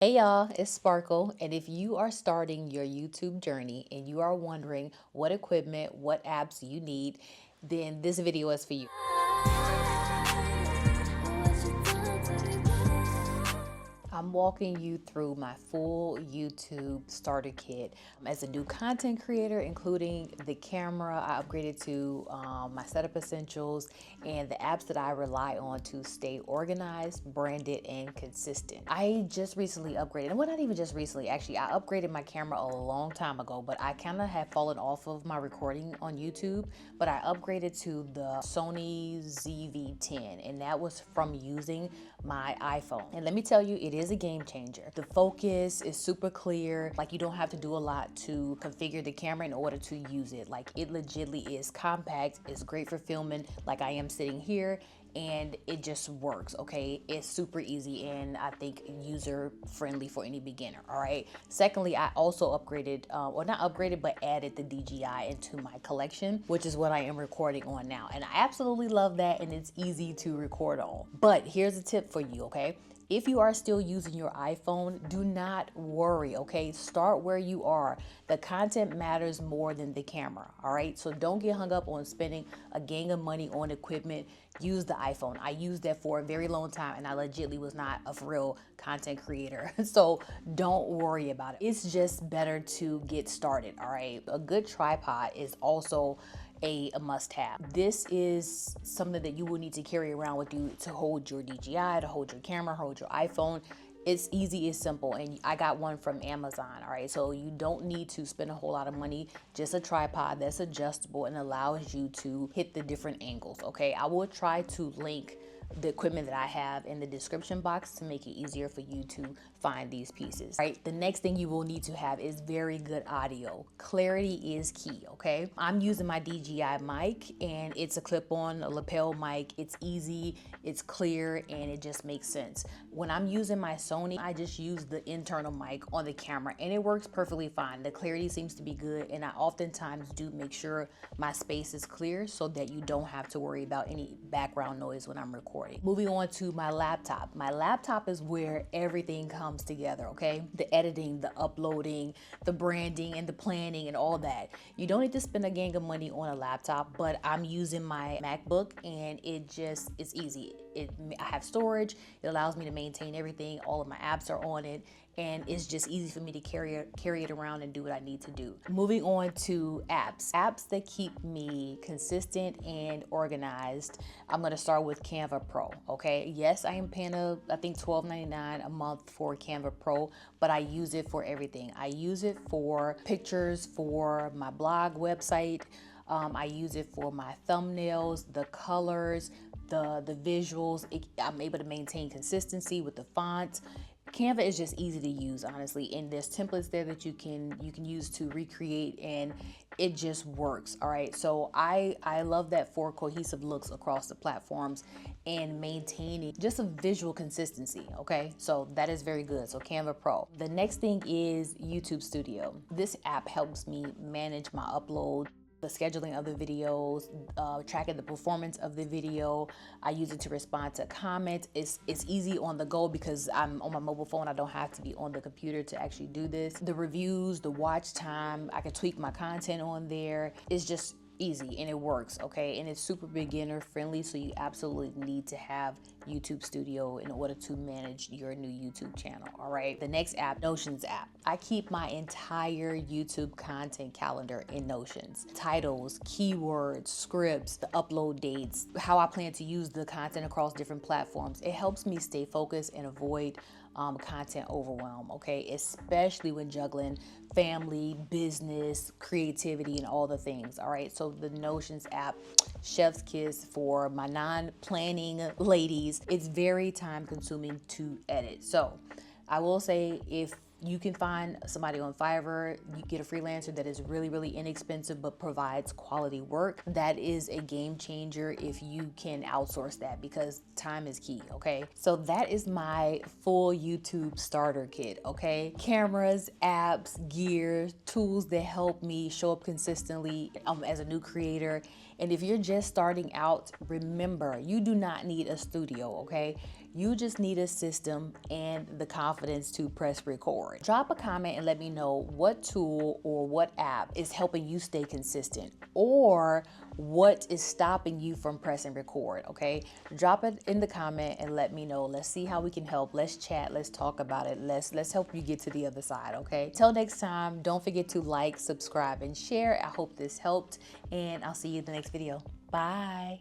Hey y'all, it's Sparkle, and if you are starting your YouTube journey and you are wondering what equipment, what apps you need, then this video is for you. I'm walking you through my full YouTube starter kit. As a new content creator, including the camera, I upgraded to my setup essentials and the apps that I rely on to stay organized, branded, and consistent. I just recently upgraded, and well, not even just recently, actually, I upgraded my camera a long time ago, but I kind of had fallen off of my recording on YouTube, but I upgraded to the Sony ZV-1, and that was from using my iPhone. And let me tell you, it is a game changer. The focus is super clear. Like, you don't have to do a lot to configure the camera in order to use it. Like, it legitly is compact. It's great for filming like I am sitting here, and it just works. Okay, it's super easy and I think user friendly for any beginner. All right, secondly, I also upgraded or not upgraded, but added the DJI into my collection, which is what I am recording on now, and I absolutely love that, and it's easy to record on. But here's a tip for you. Okay, if you are still using your iPhone, do not worry, okay? Start where you are. The content matters more than the camera, all right? So don't get hung up on spending a gang of money on equipment. Use the iPhone. I used that for a very long time, and I legitimately was not a real content creator. So don't worry about it. It's just better to get started, all right? A good tripod is also a must-have. This is something that you will need to carry around with you to hold your DJI, to hold your camera, hold your iPhone. It's easy, it's simple, and I got one from Amazon. All right, so you don't need to spend a whole lot of money. Just a tripod that's adjustable and allows you to hit the different angles. Okay, I will try to link the equipment that I have in the description box to make it easier for you to find these pieces. Right, the next thing you will need to have is very good audio. Clarity is key. Okay, I'm using my DJI mic, and it's a clip-on, a lapel mic. It's easy, it's clear, and it just makes sense. When I'm using my Sony, I just use the internal mic on the camera, and it works perfectly fine. The clarity seems to be good, and I oftentimes do make sure my space is clear so that you don't have to worry about any background noise when I'm recording. Moving on to my laptop. My laptop is where everything comes together, okay? The editing, the uploading, the branding, and the planning, and all that. You don't need to spend a gang of money on a laptop, but I'm using my MacBook, and it's easy. I have storage. It allows me to maintain everything. All of my apps are on it, and it's just easy for me to carry it around and do what I need to do. Moving on to apps that keep me consistent and organized. I'm gonna start with Canva Pro. Okay, yes, I am paying I think $12.99 a month for Canva Pro, but I use it for everything. I use it for pictures, for my blog website. I use it for my thumbnails, the colors, the visuals. I'm able to maintain consistency with the font. Canva is just easy to use, honestly, and there's templates there that you can use to recreate, and it just works. All right, so I love that for cohesive looks across the platforms and maintaining just a visual consistency. Okay, so that is very good. So Canva Pro. The next thing is YouTube Studio. This app helps me manage my upload, the scheduling of the videos, tracking the performance of the video. I use it to respond to comments. It's easy on the go because I'm on my mobile phone. I don't have to be on the computer to actually do this. The reviews, the watch time, I can tweak my content on there. It's just easy, and it works. Okay, and it's super beginner friendly, so you absolutely need to have YouTube Studio in order to manage your new YouTube channel. All right, the next app, Notions app. I keep my entire YouTube content calendar in Notions. Titles, keywords, scripts, the upload dates, how I plan to use the content across different platforms. It helps me stay focused and avoid content overwhelm, okay? Especially when juggling family, business, creativity, and all the things, all right? So the Notions app, chef's kiss for my non-planning ladies. It's very time consuming to edit. So I will say, if you can find somebody on Fiverr, you get a freelancer that is really, really inexpensive but provides quality work, that is a game changer if you can outsource that, because time is key. Okay, so that is my full YouTube starter kit. Okay, cameras, apps, gear, tools that help me show up consistently as a new creator. And if you're just starting out, remember, you do not need a studio. Okay, You just need a system and the confidence to press record. Drop a comment and let me know what tool or what app is helping you stay consistent, or what is stopping you from pressing record, okay? Drop it in the comment and let me know. Let's see how we can help. Let's chat, let's talk about it. Let's help you get to the other side, okay? Till next time, don't forget to like, subscribe, and share. I hope this helped, and I'll see you in the next video. Bye.